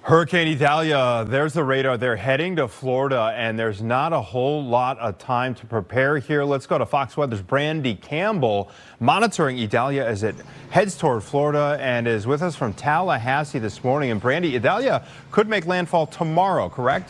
Hurricane Idalia, there's the radar. They're heading to Florida, and there's not a whole lot of time to prepare here. Let's go to Fox Weather's Brandy Campbell, monitoring Idalia as it heads toward Florida, and is with us from Tallahassee this morning. And Brandy, Idalia could make landfall tomorrow, correct?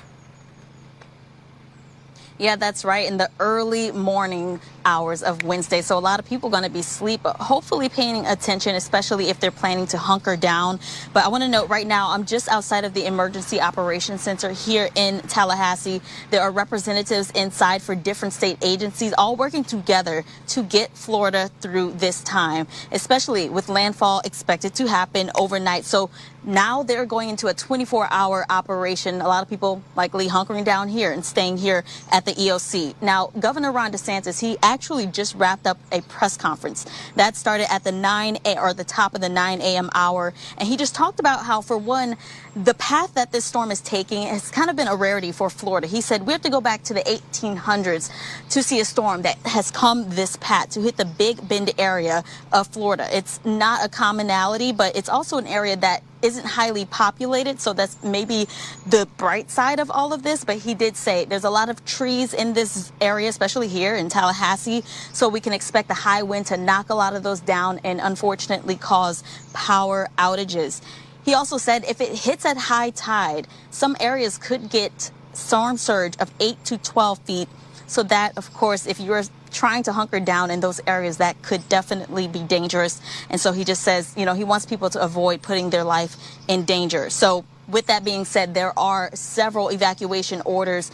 Yeah, that's right. In the early morning hours of Wednesday. So a lot of people going to be asleep, but hopefully paying attention, especially if they're planning to hunker down. But I want to note right now, I'm just outside of the Emergency Operations Center here in Tallahassee. There are representatives inside for different state agencies, all working together to get Florida through this time, especially with landfall expected to happen overnight. So now they're going into a 24-hour operation. A lot of people likely hunkering down here and staying here at the EOC. Now, Governor Ron DeSantis, he actually just wrapped up a press conference that started at the top of the 9 a.m. hour. And he just talked about how, for one, the path that this storm is taking has kind of been a rarity for Florida. He said we have to go back to the 1800s to see a storm that has come this path to hit the Big Bend area of Florida. It's not a commonality, but it's also an area that isn't highly populated, so that's maybe the bright side of all of this. But he did say there's a lot of trees in this area, especially here in Tallahassee, so we can expect the high wind to knock a lot of those down and unfortunately cause power outages. He also said if it hits at high tide, some areas could get storm surge of 8 to 12 feet. So that, of course, if you're trying to hunker down in those areas, that could definitely be dangerous. And so he just says, you know, he wants people to avoid putting their life in danger. So with that being said, there are several evacuation orders.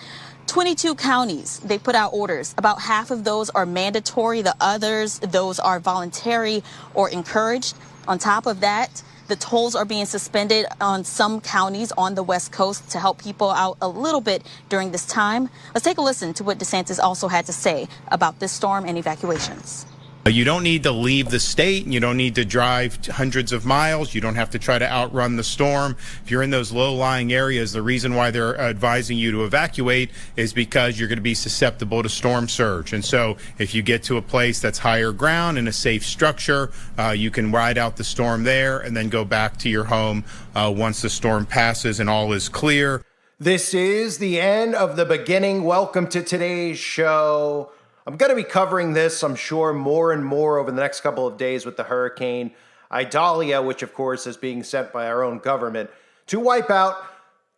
22 counties, they put out orders. About half of those are mandatory. The others, those are voluntary or encouraged. On top of that, the tolls are being suspended on some counties on the West Coast to help people out a little bit during this time. Let's take a listen to what DeSantis also had to say about this storm and evacuations. You don't need to leave the state. You don't need to drive hundreds of miles. You don't have to try to outrun the storm. If you're in those low-lying areas, the reason why they're advising you to evacuate is because you're going to be susceptible to storm surge. And so if you get to a place that's higher ground in a safe structure, you can ride out the storm there and then go back to your home once the storm passes and all is clear. This is the end of the beginning. Welcome to today's show. I'm going to be covering this, I'm sure, more and more over the next couple of days with the Hurricane Idalia, which, of course, is being sent by our own government to wipe out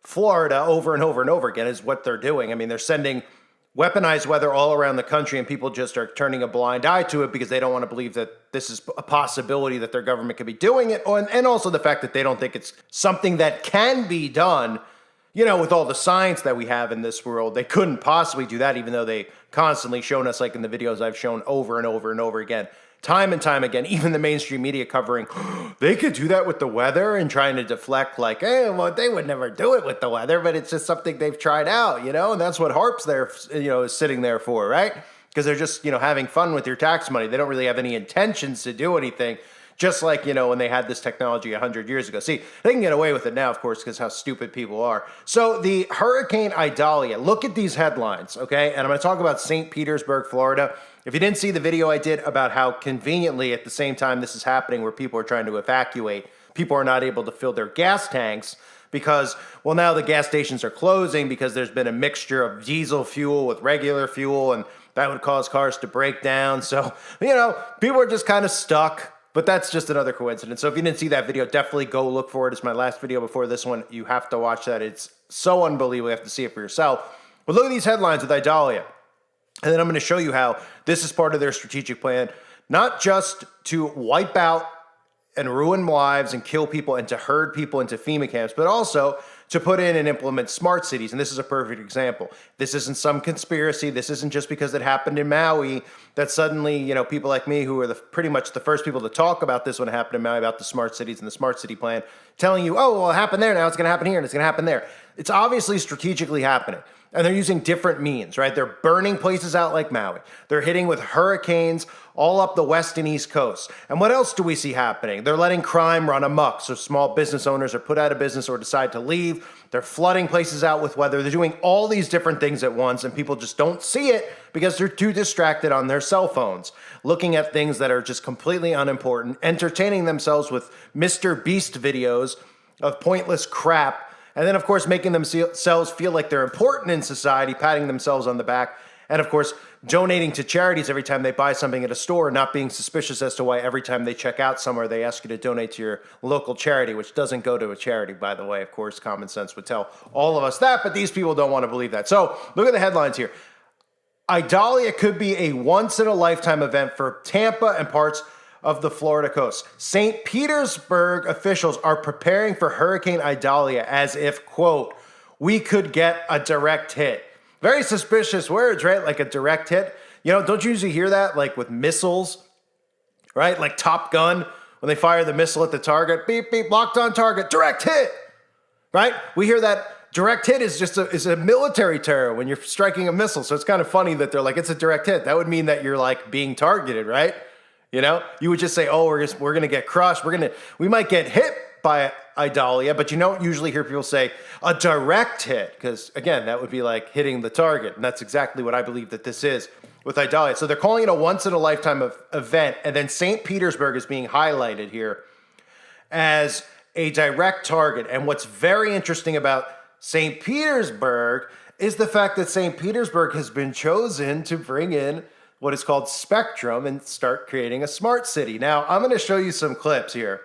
Florida over and over and over again is what they're doing. I mean, they're sending weaponized weather all around the country, and people just are turning a blind eye to it because they don't want to believe that this is a possibility that their government could be doing it, and also the fact that they don't think it's something that can be done. You know, with all the science that we have in this world, they couldn't possibly do that, even though they constantly shown us, like in the videos I've shown over and over and over again, time and time again, even the mainstream media covering, they could do that with the weather and trying to deflect like, hey, well, they would never do it with the weather, but it's just something they've tried out, you know, and that's what HAARP's there, you know, is sitting there for, right? Because they're just, you know, having fun with your tax money. They don't really have any intentions to do anything. Just like, you know, when they had this technology 100 years ago. See, they can get away with it now, of course, because how stupid people are. So the Hurricane Idalia, look at these headlines, okay? And I'm going to talk about St. Petersburg, Florida. If you didn't see the video I did about how conveniently at the same time this is happening where people are trying to evacuate, people are not able to fill their gas tanks because, well, now the gas stations are closing because there's been a mixture of diesel fuel with regular fuel, and that would cause cars to break down. So, you know, people are just kind of stuck. But that's just another coincidence. So if you didn't see that video, definitely go look for it. It's my last video before this one. You have to watch that. It's so unbelievable. You have to see it for yourself. But look at these headlines with Idalia. And then I'm going to show you how this is part of their strategic plan, not just to wipe out and ruin lives and kill people and to herd people into FEMA camps, but also to put in and implement smart cities. And this is a perfect example. This isn't some conspiracy. This isn't just because it happened in Maui that suddenly, you know, people like me who are pretty much the first people to talk about this when it happened in Maui, about the smart cities and the smart city plan, telling you, oh, well, it happened there, now it's going to happen here, and it's going to happen there. It's obviously strategically happening. And they're using different means, right? They're burning places out like Maui. They're hitting with hurricanes all up the west and east coast. And what else do we see happening? They're letting crime run amok. So small business owners are put out of business or decide to leave. They're flooding places out with weather. They're doing all these different things at once, and people just don't see it because they're too distracted on their cell phones, looking at things that are just completely unimportant, entertaining themselves with Mr. Beast videos of pointless crap And then, of course, making themselves feel like they're important in society, patting themselves on the back. And, of course, donating to charities every time they buy something at a store, not being suspicious as to why every time they check out somewhere, they ask you to donate to your local charity, which doesn't go to a charity, by the way. Of course, common sense would tell all of us that, but these people don't want to believe that. So look at the headlines here. Idalia could be a once-in-a-lifetime event for Tampa and parts of the Florida coast. St. Petersburg officials are preparing for Hurricane Idalia as if, quote, we could get a direct hit. Very suspicious words, right? Like a direct hit. You know, don't you usually hear that like with missiles, right? Like Top Gun, when they fire the missile at the target, beep, beep, locked on target, direct hit, right? We hear that. Direct hit is just a military term when you're striking a missile. So it's kind of funny that they're like, it's a direct hit. That would mean that you're like being targeted, right? You know, you would just say, oh, we're going to get crushed. We might get hit by Idalia, but you don't usually hear people say a direct hit because, again, that would be like hitting the target. And that's exactly what I believe that this is with Idalia. So they're calling it a once-in-a-lifetime event. And then St. Petersburg is being highlighted here as a direct target. And what's very interesting about St. Petersburg is the fact that St. Petersburg has been chosen to bring in what is called Spectrum and start creating a smart city. Now, I'm going to show you some clips here,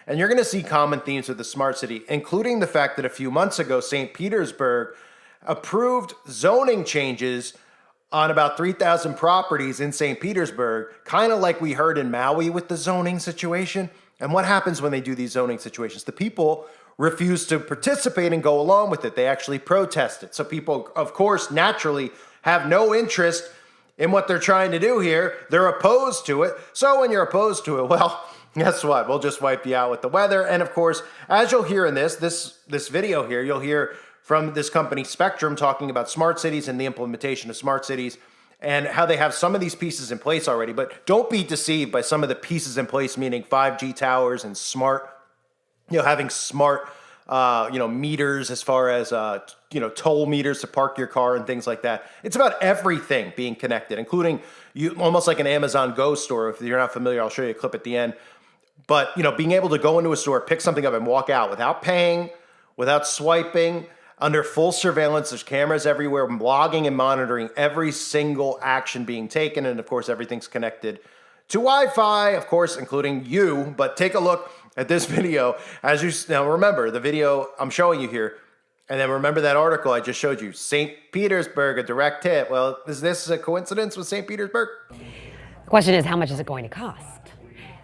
and you're going to see common themes with the smart city, including the fact that a few months ago, St. Petersburg approved zoning changes on about 3,000 properties in St. Petersburg, kind of like we heard in Maui with the zoning situation. And what happens when they do these zoning situations? The people refuse to participate and go along with it. They actually protest it. So people, of course, naturally have no interest in what they're trying to do here. They're opposed to it. So when you're opposed to it, well, guess what? We'll just wipe you out with the weather. And of course, as you'll hear in this video here, you'll hear from this company Spectrum talking about smart cities and the implementation of smart cities and how they have some of these pieces in place already. But don't be deceived by some of the pieces in place, meaning 5G towers and smart, having smart, meters as far as, toll meters to park your car and things like that. It's about everything being connected, including almost like an Amazon Go store. If you're not familiar, I'll show you a clip at the end. But, being able to go into a store, pick something up and walk out without paying, without swiping, under full surveillance. There's cameras everywhere, logging and monitoring every single action being taken. And of course, everything's connected to Wi-Fi, of course, including you. But take a look at this video. Now remember the video I'm showing you here. And then remember that article I just showed you, St. Petersburg, a direct hit. Well, is this a coincidence with St. Petersburg? The question is, how much is it going to cost?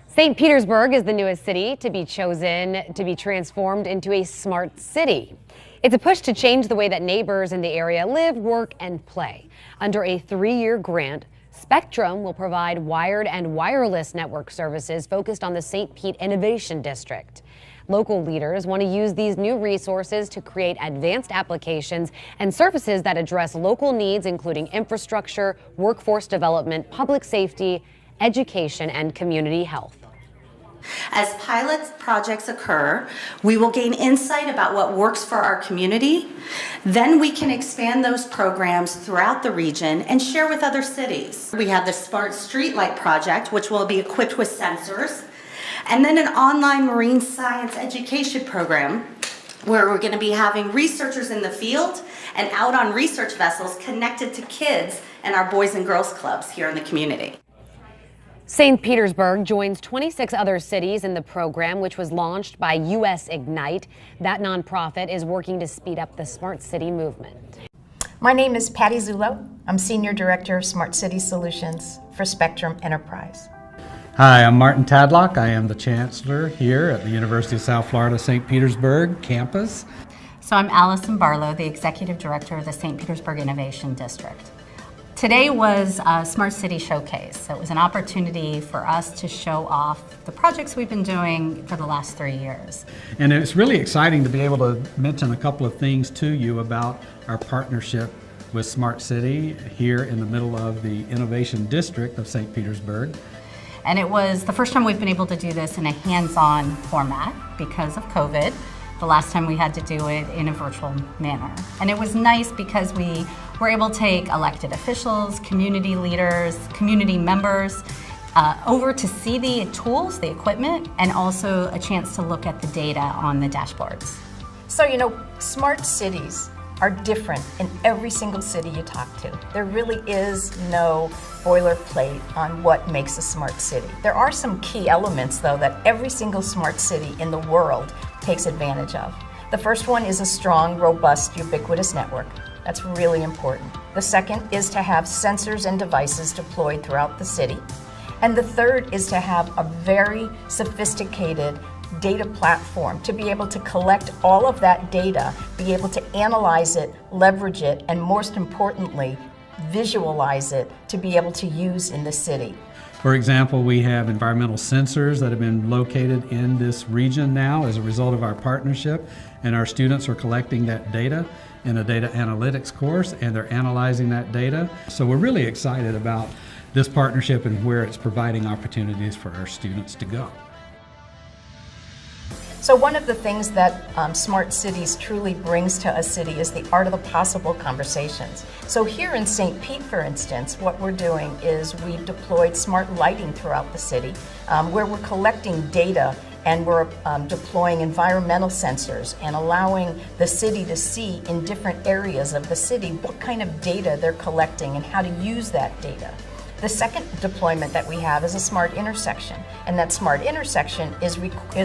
St. Petersburg is the newest city to be chosen to be transformed into a smart city. It's a push to change the way that neighbors in the area live, work, and play. Under a 3-year grant, Spectrum will provide wired and wireless network services focused on the St. Pete Innovation District. Local leaders want to use these new resources to create advanced applications and services that address local needs, including infrastructure, workforce development, public safety, education, and community health. As pilot projects occur, we will gain insight about what works for our community. Then we can expand those programs throughout the region and share with other cities. We have the Smart Streetlight Project, which will be equipped with sensors, and then an online marine science education program where we're going to be having researchers in the field and out on research vessels connected to kids and our Boys and Girls Clubs here in the community. St. Petersburg joins 26 other cities in the program, which was launched by US Ignite. That nonprofit is working to speed up the smart city movement. My name is Patty Zullo. I'm Senior Director of Smart City Solutions for Spectrum Enterprise. Hi, I'm Martin Tadlock. I am the Chancellor here at the University of South Florida St. Petersburg campus. So I'm Allison Barlow, the Executive Director of the St. Petersburg Innovation District. Today was a Smart City Showcase. So it was an opportunity for us to show off the projects we've been doing for the last 3 years. And it's really exciting to be able to mention a couple of things to you about our partnership with Smart City here in the middle of the Innovation District of St. Petersburg. And it was the first time we've been able to do this in a hands-on format because of COVID. The last time we had to do it in a virtual manner. And it was nice because we were able to take elected officials, community leaders, community members over to see the tools, the equipment, and also a chance to look at the data on the dashboards. So, smart cities are different in every single city you talk to. There really is no boilerplate on what makes a smart city. There are some key elements, though, that every single smart city in the world takes advantage of. The first one is a strong, robust, ubiquitous network. That's really important. The second is to have sensors and devices deployed throughout the city. And the third is to have a very sophisticated data platform to be able to collect all of that data, be able to analyze it, leverage it, and most importantly, visualize it to be able to use in the city. For example, we have environmental sensors that have been located in this region now as a result of our partnership, and our students are collecting that data in a data analytics course, and they're analyzing that data. So we're really excited about this partnership and where it's providing opportunities for our students to go. So one of the things that Smart Cities truly brings to a city is the art of the possible conversations. So here in St. Pete, for instance, what we're doing is we've deployed smart lighting throughout the city, where we're collecting data and we're deploying environmental sensors and allowing the city to see in different areas of the city what kind of data they're collecting and how to use that data. The second deployment that we have is a smart intersection, and that smart intersection is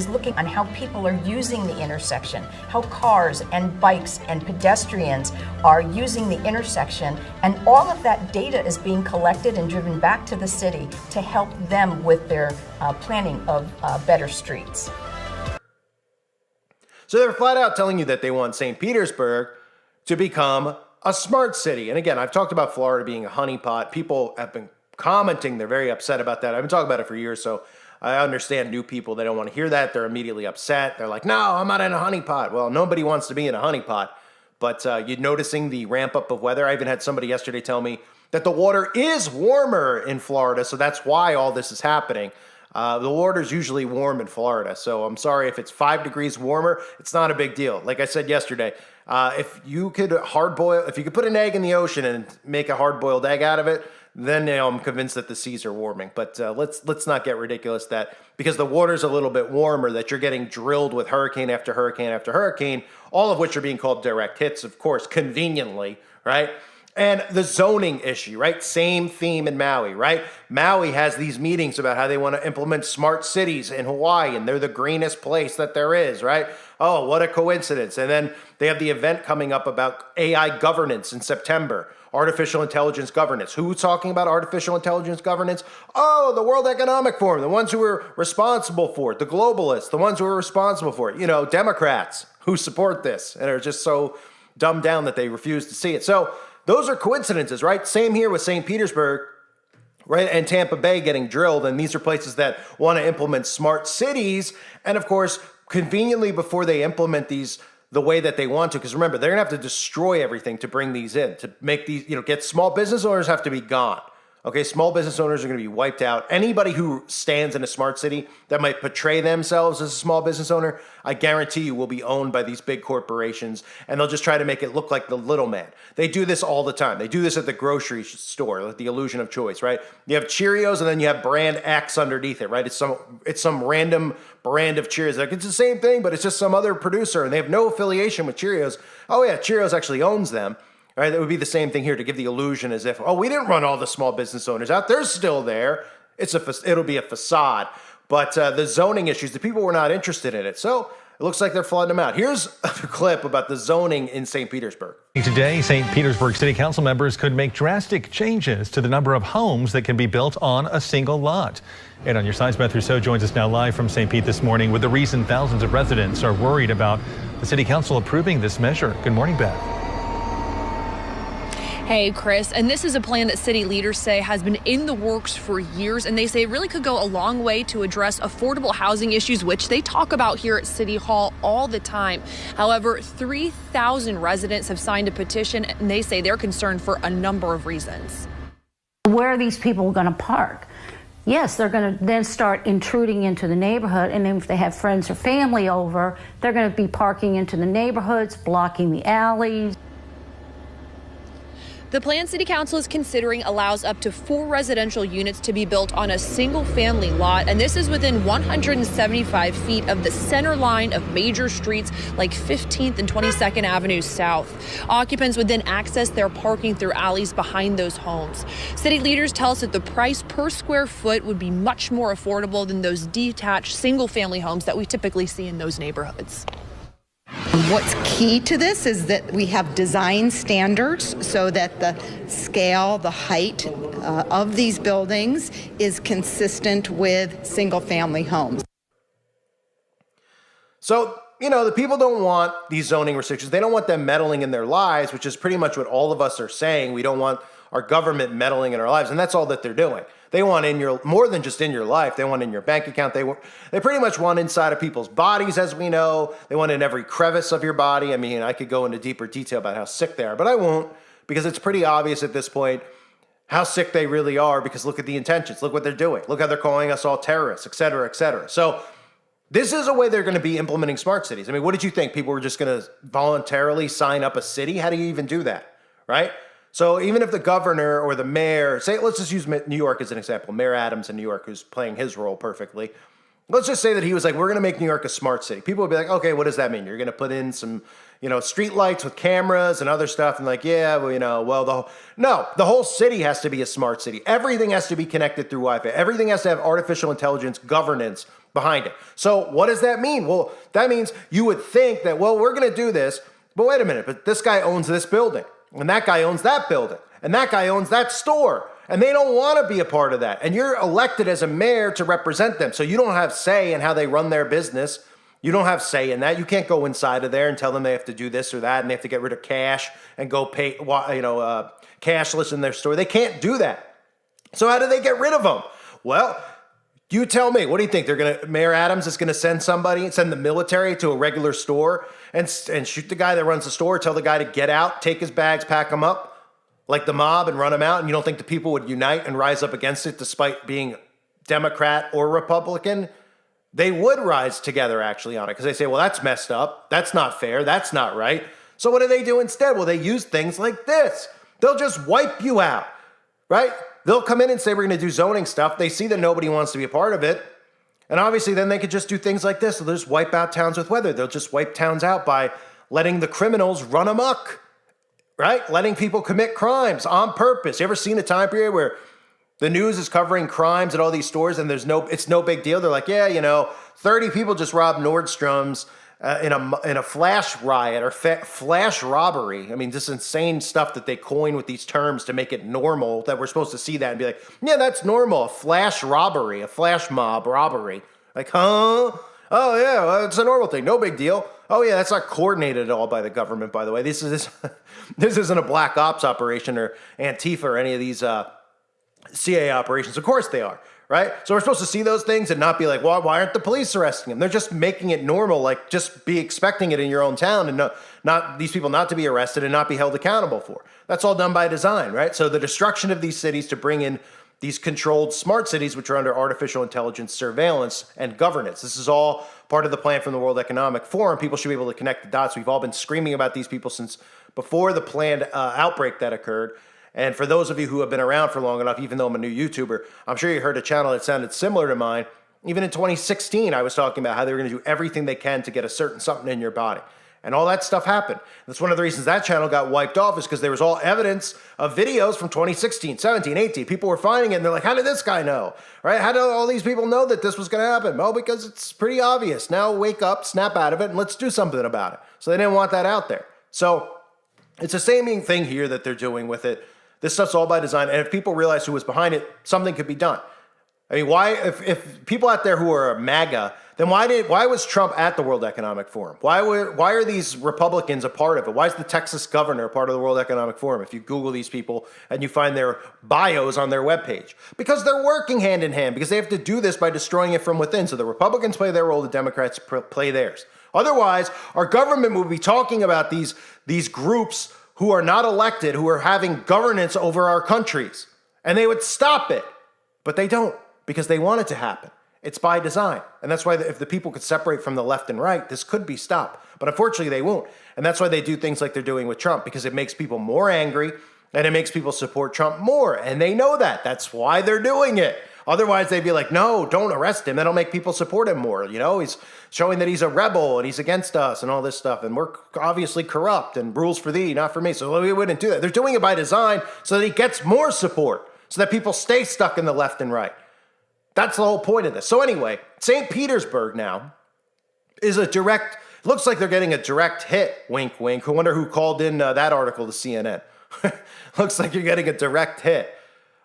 looking on how people are using the intersection, how cars and bikes and pedestrians are using the intersection, and all of that data is being collected and driven back to the city to help them with their planning of better streets. So they're flat out telling you that they want St. Petersburg to become a smart city. And again, I've talked about Florida being a honeypot. People have been commenting, they're very upset about that. I've been talking about it for years, so I understand new people, they don't want to hear that. They're immediately upset. They're like, no, I'm not in a honeypot. Well, nobody wants to be in a honeypot, but you're noticing the ramp up of weather. I even had somebody yesterday tell me that the water is warmer in Florida, so that's why all this is happening. The water's usually warm in Florida, so I'm sorry if it's 5 degrees warmer, it's not a big deal. Like I said yesterday, if you could put an egg in the ocean and make a hard-boiled egg out of it, then I'm convinced that the seas are warming. But let's not get ridiculous that because the water's a little bit warmer that you're getting drilled with hurricane after hurricane after hurricane, all of which are being called direct hits, of course, conveniently, right? And the zoning issue, right? Same theme in Maui, right? Maui has these meetings about how they want to implement smart cities in Hawaii, and they're the greenest place that there is, right? Oh, what a coincidence. And then they have the event coming up about AI governance in September. Artificial intelligence governance. Who's talking about artificial intelligence governance? Oh, the World Economic Forum, the ones who are responsible for it, the globalists, the ones who are responsible for it, Democrats who support this and are just so dumbed down that they refuse to see it. So those are coincidences, right? Same here with St. Petersburg, right? And Tampa Bay getting drilled. And these are places that want to implement smart cities. And of course, conveniently before they implement these the way that they want to, because remember, they're gonna have to destroy everything to bring these in, to make these, get small business owners have to be gone. Okay, small business owners are gonna be wiped out. Anybody who stands in a smart city that might portray themselves as a small business owner, I guarantee you will be owned by these big corporations, and they'll just try to make it look like the little man. They do this all the time. They do this at the grocery store, like the illusion of choice, right? You have Cheerios and then you have brand X underneath it, right? It's some random brand of Cheerios. Like it's the same thing, but it's just some other producer and they have no affiliation with Cheerios. Oh yeah, Cheerios actually owns them. Right, that would be the same thing here to give the illusion as if, oh, we didn't run all the small business owners out. They're still there. It'll be a facade. But the zoning issues, the people were not interested in it. So it looks like they're flooding them out. Here's a clip about the zoning in St. Petersburg. Today, St. Petersburg City Council members could make drastic changes to the number of homes that can be built on a single lot. And on your sides, Beth Rousseau joins us now live from St. Pete this morning with the reason thousands of residents are worried about the City Council approving this measure. Good morning, Beth. Hey, Chris, and this is a plan that city leaders say has been in the works for years, and they say it really could go a long way to address affordable housing issues, which they talk about here at City Hall all the time. However, 3,000 residents have signed a petition, and they say they're concerned for a number of reasons. Where are these people going to park? Yes, they're going to then start intruding into the neighborhood, and then if they have friends or family over, they're going to be parking into the neighborhoods, blocking the alleys. The plan City Council is considering allows up to 4 residential units to be built on a single family lot, and this is within 175 feet of the center line of major streets like 15th and 22nd Avenue South. Occupants would then access their parking through alleys behind those homes. City leaders tell us that the price per square foot would be much more affordable than those detached single family homes that we typically see in those neighborhoods. What's key to this is that we have design standards so that the scale, the height of these buildings is consistent with single-family homes. So, the people don't want these zoning restrictions. They don't want them meddling in their lives, which is pretty much what all of us are saying. We don't want our government meddling in our lives, and that's all that they're doing. They want more than just in your life. They want in your bank account. They pretty much want inside of people's bodies, as we know. They want in every crevice of your body. I mean, I could go into deeper detail about how sick they are, but I won't, because it's pretty obvious at this point how sick they really are, because look at the intentions. Look what they're doing. Look how they're calling us all terrorists, et cetera, et cetera. So this is a way they're going to be implementing smart cities. I mean, what did you think? People were just going to voluntarily sign up a city? How do you even do that, right? So even if the governor or the mayor, let's just use New York as an example, Mayor Adams in New York, who's playing his role perfectly. Let's just say that he was like, we're going to make New York a smart city. People would be like, okay, what does that mean? You're going to put in some, street lights with cameras and other stuff. And like, yeah, well, the whole city has to be a smart city. Everything has to be connected through Wi-Fi. Everything has to have artificial intelligence governance behind it. So what does that mean? Well, that means you would think that, well, we're going to do this, but wait a minute, but this guy owns this building. And that guy owns that building. And that guy owns that store. And they don't want to be a part of that. And you're elected as a mayor to represent them. So you don't have say in how they run their business. You don't have say in that. You can't go inside of there and tell them they have to do this or that and they have to get rid of cash and go pay, cashless in their store. They can't do that. So how do they get rid of them? Well, you tell me. What do you think? Mayor Adams is going to send the military to a regular store and shoot the guy that runs the store, tell the guy to get out, take his bags, pack them up like the mob and run them out? And you don't think the people would unite and rise up against it despite being Democrat or Republican? They would rise together actually on it because they say, well, that's messed up. That's not fair. That's not right. So what do they do instead? Well, they use things like this. They'll just wipe you out, right? They'll come in and say, we're going to do zoning stuff. They see that nobody wants to be a part of it. And obviously then they could just do things like this. They'll just wipe out towns with weather. They'll just wipe towns out by letting the criminals run amok, right? Letting people commit crimes on purpose. You ever seen a time period where the news is covering crimes at all these stores and it's no big deal? They're like, yeah, 30 people just robbed Nordstrom's in a flash riot or flash robbery. I mean, this insane stuff that they coin with these terms to make it normal, that we're supposed to see that and be like, yeah, that's normal. A flash robbery, a flash mob robbery. Like, huh? Oh, yeah, well, it's a normal thing. No big deal. Oh, yeah, that's not coordinated at all by the government, by the way. This isn't a black ops operation or Antifa or any of these CIA operations. Of course they are. Right? So we're supposed to see those things and not be like, well, why aren't the police arresting them? They're just making it normal, like just be expecting it in your own town and not these people not to be arrested and not be held accountable for. That's all done by design, right? So the destruction of these cities to bring in these controlled smart cities, which are under artificial intelligence surveillance and governance. This is all part of the plan from the World Economic Forum. People should be able to connect the dots. We've all been screaming about these people since before the planned outbreak that occurred. And for those of you who have been around for long enough, even though I'm a new YouTuber, I'm sure you heard a channel that sounded similar to mine. Even in 2016, I was talking about how they were going to do everything they can to get a certain something in your body. And all that stuff happened. That's one of the reasons that channel got wiped off, is because there was all evidence of videos from 2016, 17, 18. People were finding it and they're like, how did this guy know? Right? How did all these people know that this was going to happen? Well, because it's pretty obvious. Now wake up, snap out of it, and let's do something about it. So they didn't want that out there. So it's the same thing here that they're doing with it. This stuff's all by design, and if people realize who was behind it, something could be done. I mean, why, if people out there who are MAGA, then why was Trump at the World Economic Forum? Why are these Republicans a part of it? Why is the Texas governor a part of the World Economic Forum? If you Google these people and you find their bios on their webpage, because they're working hand in hand, because they have to do this by destroying it from within. So the Republicans play their role, the Democrats play theirs. Otherwise, our government would be talking about these groups who are not elected, who are having governance over our countries, and they would stop it, but they don't, because they want it to happen. It's by design. And that's why if the people could separate from the left and right, this could be stopped. But unfortunately, they won't. And that's why they do things like they're doing with Trump, because it makes people more angry. And it makes people support Trump more. And they know that. That's why they're doing it. Otherwise, they'd be like, no, don't arrest him. That'll make people support him more. You know, he's showing that he's a rebel and he's against us and all this stuff. And we're obviously corrupt and rules for thee, not for me. So we wouldn't do that. They're doing it by design so that he gets more support, so that people stay stuck in the left and right. That's the whole point of this. So anyway, St. Petersburg now is looks like they're getting a direct hit, wink, wink. I wonder who called in that article to CNN. Looks like you're getting a direct hit.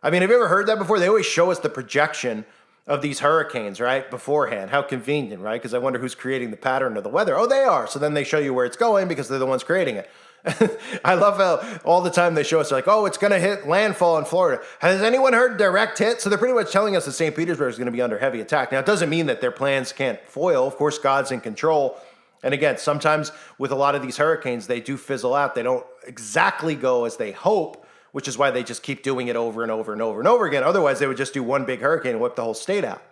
I mean, have you ever heard that before? They always show us the projection of these hurricanes, right, beforehand. How convenient, right? Because I wonder who's creating the pattern of the weather. Oh, they are. So then they show you where it's going because they're the ones creating it. I love how all the time they show us, like, oh, it's going to hit landfall in Florida. Has anyone heard direct hit? So they're pretty much telling us that St. Petersburg is going to be under heavy attack. Now, it doesn't mean that their plans can't foil. Of course, God's in control. And again, sometimes with a lot of these hurricanes, they do fizzle out. They don't exactly go as they hope, which is why they just keep doing it over and over and over and over again. Otherwise, they would just do one big hurricane and whip the whole state out.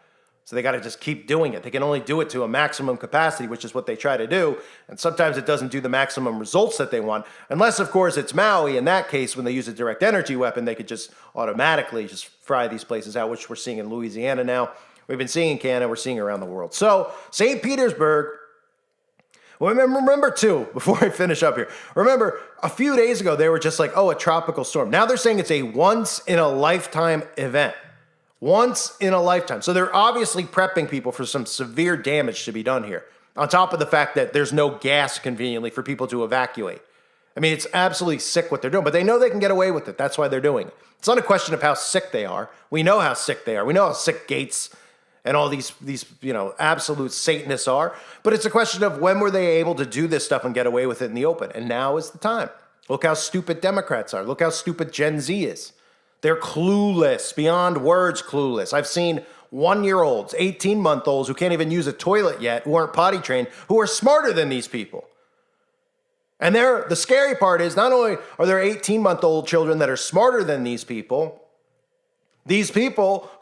So they got to just keep doing it. They can only do it to a maximum capacity, which is what they try to do. And sometimes it doesn't do the maximum results that they want. Unless, of course, it's Maui. In that case, when they use a direct energy weapon, they could just automatically just fry these places out, which we're seeing in Louisiana now. We've been seeing in Canada. We're seeing around the world. So St. Petersburg. Well, remember too, before I finish up here, remember a few days ago, they were just like, oh, a tropical storm. Now they're saying it's a once-in-a-lifetime event. Once in a lifetime. So they're obviously prepping people for some severe damage to be done here, on top of the fact that there's no gas conveniently for people to evacuate. I mean, it's absolutely sick what they're doing, but they know they can get away with it. That's why they're doing it. It's not a question of how sick they are. We know how sick they are. We know how sick Gates and all these absolute Satanists are. But it's a question of when were they able to do this stuff and get away with it in the open? And now is the time. Look how stupid Democrats are. Look how stupid Gen Z is. They're clueless, beyond words clueless. I've seen 1-year-olds, 18-month-olds who can't even use a toilet yet, who aren't potty trained, who are smarter than these people. And the scary part is not only are there 18-month-old children that are smarter than these people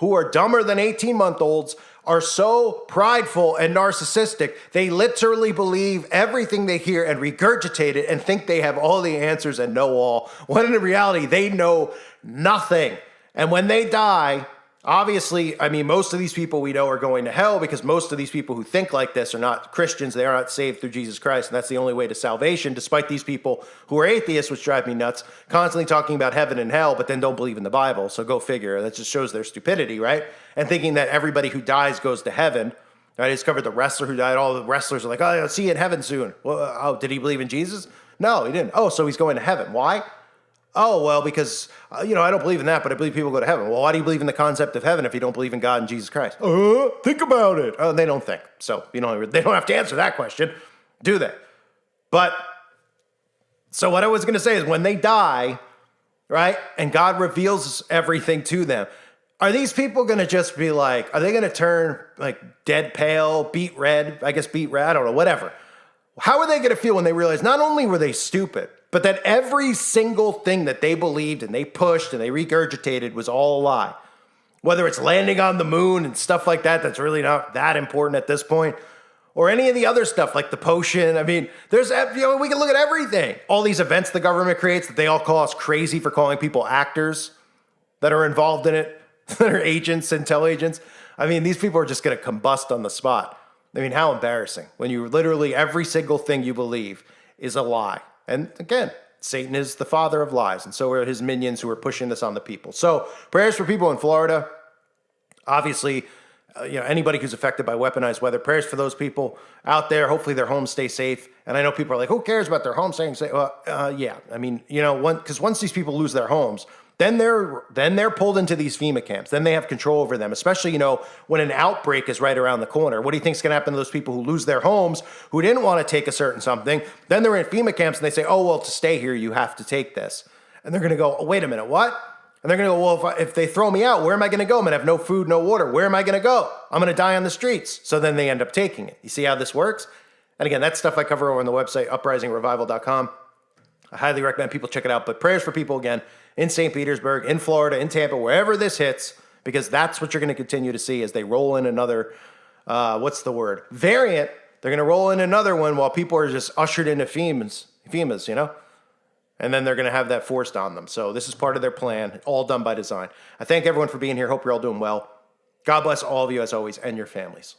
who are dumber than 18-month-olds are so prideful and narcissistic, they literally believe everything they hear and regurgitate it and think they have all the answers and know all, when in reality, they know nothing. And when they die, obviously, I mean, most of these people we know are going to hell because most of these people who think like this are not Christians. They are not saved through Jesus Christ, and that's the only way to salvation, despite these people who are atheists, which drive me nuts, constantly talking about heaven and hell, but then don't believe in the Bible. So go figure. That just shows their stupidity, right? And thinking that everybody who dies goes to heaven. I discovered the wrestler who died. All the wrestlers are like, oh, I'll see you in heaven soon. Well, did he believe in Jesus? No, he didn't. Oh, so he's going to heaven. Why? Oh, well, because, I don't believe in that, but I believe people go to heaven. Well, why do you believe in the concept of heaven if you don't believe in God and Jesus Christ? Think about it. Oh, they don't think. So, they don't have to answer that question, do they? But, so what I was going to say is when they die, right, and God reveals everything to them, are these people going to just be like, are they going to turn like dead pale, beet red, I don't know, whatever. How are they going to feel when they realize not only were they stupid, but that every single thing that they believed and they pushed and they regurgitated was all a lie? Whether it's landing on the moon and stuff like that, that's really not that important at this point, or any of the other stuff like the potion. I mean, we can look at everything. All these events the government creates that they all call us crazy for calling people actors that are involved in it, that are agents, intel agents. I mean, these people are just going to combust on the spot. I mean, how embarrassing when you literally every single thing you believe is a lie. And again, Satan is the father of lies, and so are his minions who are pushing this on the people. So prayers for people in Florida. Obviously, anybody who's affected by weaponized weather, prayers for those people out there. Hopefully their homes stay safe. And I know people are like, who cares about their homes staying safe? Yeah. I mean, because once these people lose their homes, then they're pulled into these FEMA camps. Then they have control over them, especially, when an outbreak is right around the corner. What do you think is going to happen to those people who lose their homes, who didn't want to take a certain something? Then they're in FEMA camps and they say, oh, well, to stay here, you have to take this. And they're going to go, oh, wait a minute, what? And they're going to go, well, if they throw me out, where am I going to go? I'm going to have no food, no water. Where am I going to go? I'm going to die on the streets. So then they end up taking it. You see how this works? And again, that's stuff I cover over on the website, uprisingrevival.com. I highly recommend people check it out. But prayers for people, again, in St. Petersburg, in Florida, in Tampa, wherever this hits, because that's what you're going to continue to see as they roll in another, variant. They're going to roll in another one while people are just ushered into FEMAs, and then they're going to have that forced on them. So this is part of their plan, all done by design. I thank everyone for being here. Hope you're all doing well. God bless all of you as always and your families.